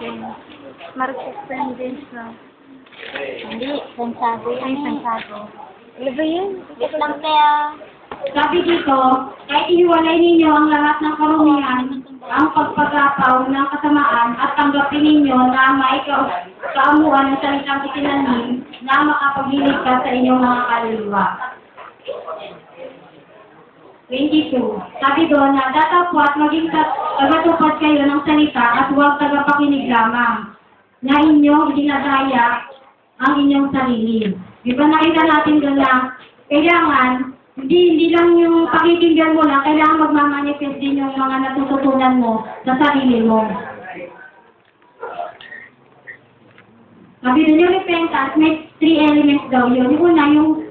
James. Marcos San James na. Hindi, Santiago yan. Ay, Santiago. Ano ba yun? Wait lang kaya. Sabi dito, kahit ihiwalay ninyo ang lahat ng karumihan, ang pagpagapaw ng kasamaan at tanggapin ninyo na may kaamuan ng salitang itinanim na makapagliligtas sa inyong mga kaluluwa. 22. Sabi doon na datapwat maging tagatupad kayo ng salita at huwag tagapakinig lamang na inyong dinadaya ang inyong sarili. Di ba nakita natin doon na kailangan hindi lang yung pakikinggan mo lang, kailangan magmamanifest din yung mga natututunan mo sa sarili mo. Sabi doon yung repentance, may 3 elements daw yun. Yung una, yung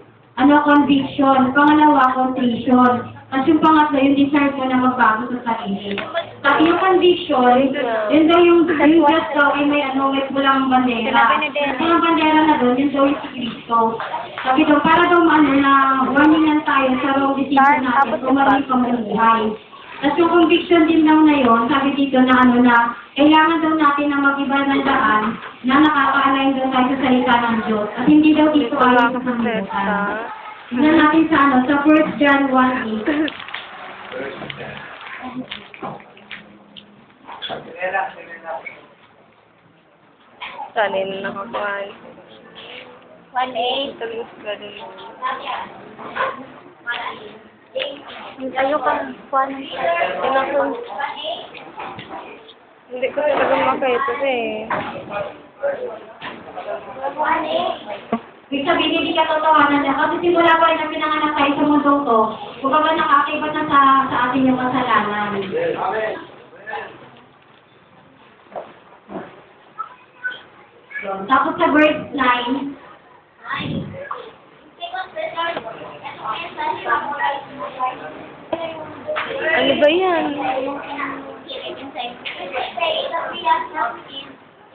conviction. Pangalawa, contrition. At yung pangatlo, yung desire mo na magbago sa sarili. At yung conviction, yun daw yung just daw ay may pulang bandera. Yung bandera na doon, yun daw yung si Cristo. Sabi daw, para daw na warningan tayo sa wrong decision natin kung mali ka manuhay. At yung conviction din daw na yun, sabi dito na na kailangan daw natin na mag-iba ng daan na nakaka-align daw tayo sa salita ng Diyos. At hindi daw dito ayon sa sanlibutan. Tignan natin sa 1 John 1:8. Sanin na nakakuhan. 1-8. Tulis ka rin. Ayaw kang kuhan. Hindi ko talaga makita eh. Ibig sabihin, hindi ka totohanan niya. Kasi simula pa rin na pinanganak tayo sa mundong to, kumbaga nakakibat na sa atin yung kasalanan. Tapos sa verse 9, Ano ba yan?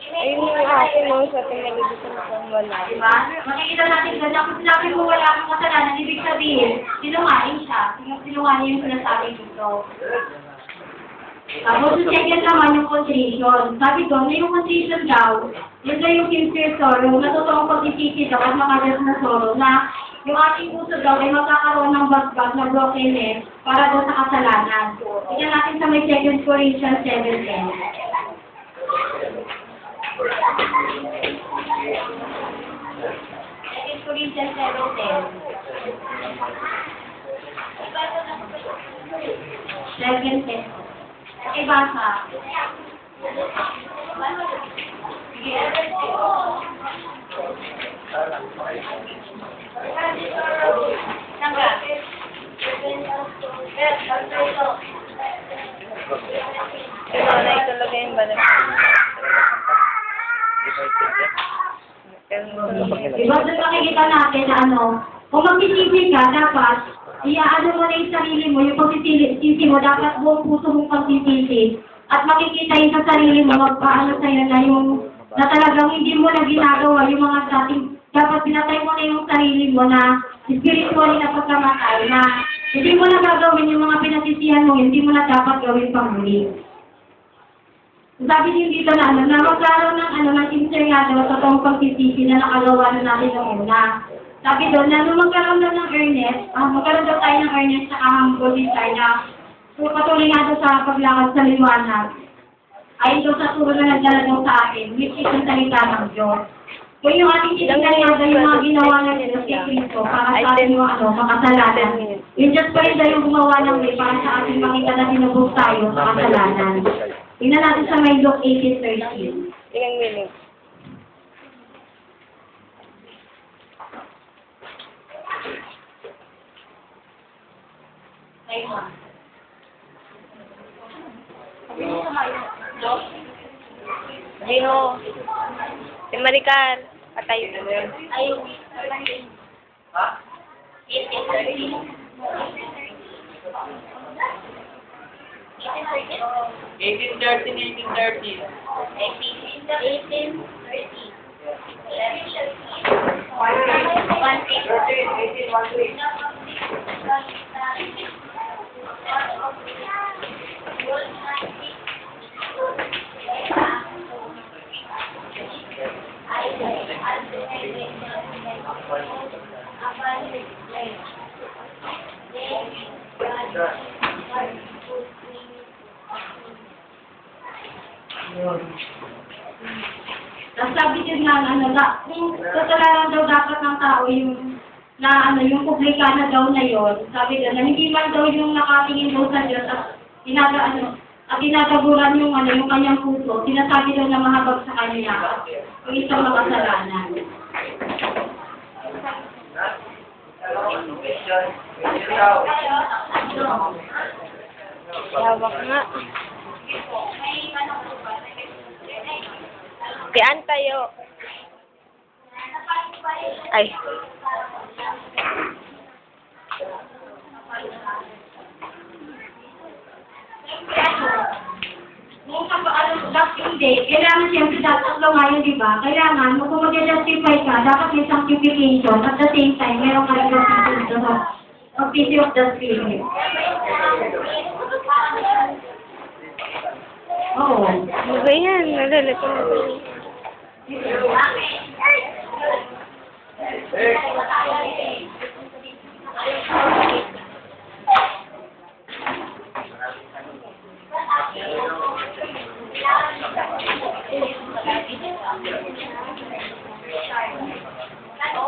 Ayun yung akin mo sa tinalibisan kung wala. diba? Makikita natin doon na kung sinabi mo wala kang kasalanan, ibig sabihin, sinungaling siya. Sinungaling yung sinasabi dito. Tapos yung second naman yung contrition. Sabi doon, na yung contrition daw, yun daw yung sincere sorrow, na totoong pag-isisi daw at makadas na sorrow, na yung ating puso daw ay magkakaroon ng basbas na brokenness para daw sa kasalanan. Tignan natin sa may 2 Corinthians 7:10. Second Corinthians 7:10. Second 10. Okay, basa. Sinanay talaga yung balat. Diba, doon makikita natin na kung magsisisi ka, dapat, iaano mo na yung sarili mo, yung pagsisisi mo, dapat buong puso mong pagsisisi. At makikita yun sa sarili mo, magpaano sa'yo na yung, na talagang hindi mo na ginagawa yung mga dating, dapat pinatay mo na yung sarili mo na spiritually na pagkamatay, na hindi mo na gagawin yung mga pinasisihan mo, hindi mo na dapat gawin pang muli. Sabi din dito na magkaroon ng sincere nga daw sa totoong pagsisisi na nakagawa na natin ng una. Sabi doon na nung magkaroon daw ng earnest, magkaroon daw tayo ng earnest sa humble desire na patuloy nga daw sa paglakad sa liwanag. Ayon daw sa turo na nagdala daw sa atin, which is ang salita ng Diyos. Kung yung ating tinagalihan daw yung mga ginawa ng Diyos kay Cristo para sa ating makasalanan. Yung Diyos pa rin daw yung gumawa ng way para sa ating makita na tinubog tayo sa kasalanan. Tingnan natin sa may Luke 18:13. Ilang minutes? Gino. Si Maricar. Patay. Ayaw. Ha? 18:30. 1830. 18:30. 18:30. Tapos sabi din nga, kung kasalanan daw dapat ng tao yung, yung publika na daw na yon, sabi din na hindi man daw yung nakatingin daw sa Diyos at tinataburan yung, yung kanyang puso, sinasabi daw na mahabag sa kanya, yung isang makasalanan. Lawak nga. Pian tayo. Ay. Hindi, kailangan siyempre dapat ngayon, di ba? Kailangan, kung mag-justify ka, dapat may sanctification at the same time, meron ka rin of pity of the spirit. Oo. Ano ba yan? Nalalito na ba?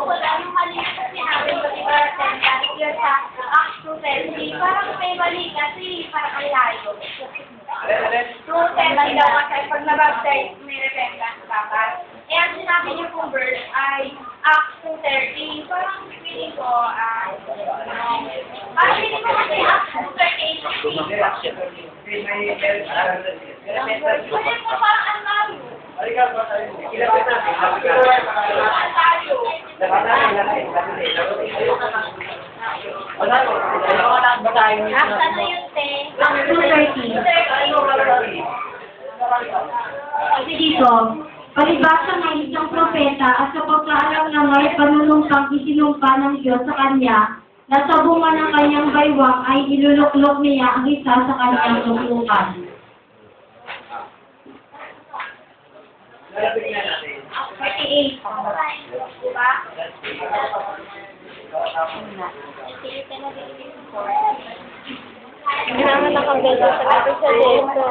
Wala nang mali sa sinabi ko, di ba, yun sa Acts 2:10, parang may mali kasi parang ang layo. 2:10 daw kasi pag nabaptize, may repentance dapat. Eh, ang sinabi niyo pong verse ay Acts 2:30, parang feeling ko, parang feeling ko kasi Acts 2:38. Feeling ko parang ang layo. Kasi dito, palibasa ng isang propeta at sa pagkaalam na may panunumpang isinumpa ng Diyos sa kanya, na sa bunga ng kanyang baywang ay iluluklok niya ang isa sa kanyang luklukan. 48. Diba? Hindi naman nakaganda sa labi sa dito.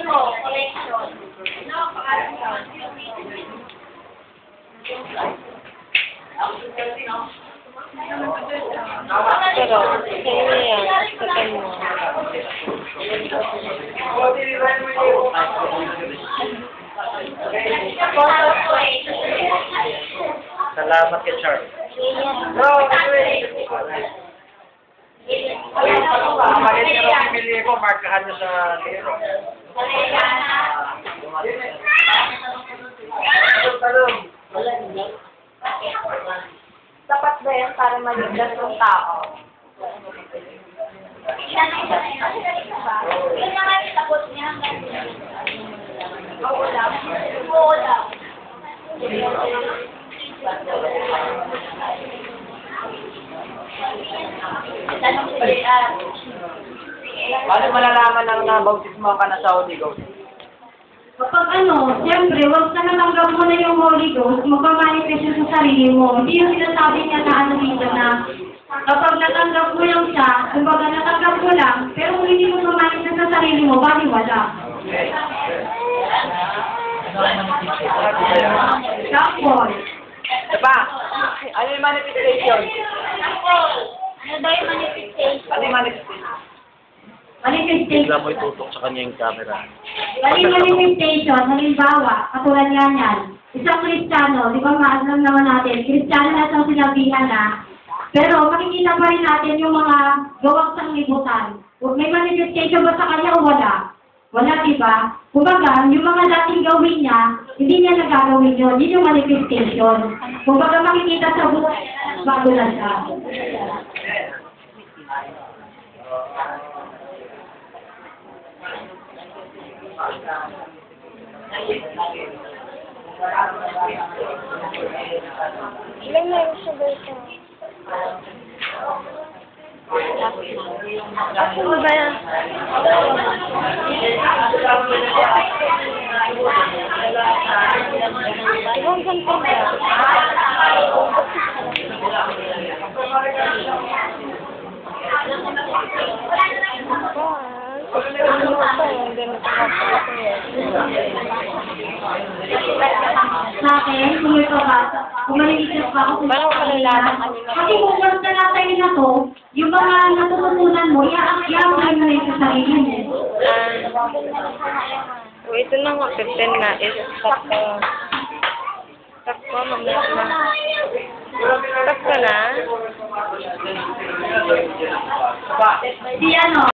No, correction. No, correction. Pero, sa'yo yan. Sakin mo. Salamat kay Charles. Maliit na lang pili ko, markahan nyo sa lero. Sapat ba yan para maligtas ng tao? Yun na nga yung takot niya hanggang oo lang. Oo lang. Tanong si JR. Paano malalaman ng bautismo ka na sa Holy Ghost? Kapag siyempre, huwag ka natanggap mo na yung Holy Ghost, magpamanifest yun sa sarili mo. Hindi yung sinasabi niya na dito na kapag natanggap mo lang siya, kumbaga natanggap mo lang, pero kung hindi mo pamanifest sa sarili mo, bali wala. Tapos, Diba? Ano yung manifestation? Ano daw yung manifestation? Ano yung manifestation? manifestation. Bigla mo itutok sa kanya yung camera. Galing manifestation, halimbawa, katulad nga niyan, isang Kristiyano, di ba maalam naman natin, Kristiyano na isang sinabihan na, pero makikita pa rin natin yung mga gawang sanglibutan. May manifestation ba sa kanya o wala? Wala, di ba? Kumbaga, yung mga dating gawin niya, hindi niya nagagawin yun. Yun yung manifestation. Kumbaga, makikita sa buhay, bago na siya. Ilan na yung siya dito? Ano ba yan? Ibang ganito ba? Sa akin, kung may pabasa, kung maliligtas pa ako kung Parang kalalaman kanina. kasi kung once na nasa iyo na to, yung mga natututunan mo, i-apply mo rin sa sarili mo. Oh, ito na nga, 15 na. Stop ko. Stop ko, mamaya na. Stop ko na. Di ano,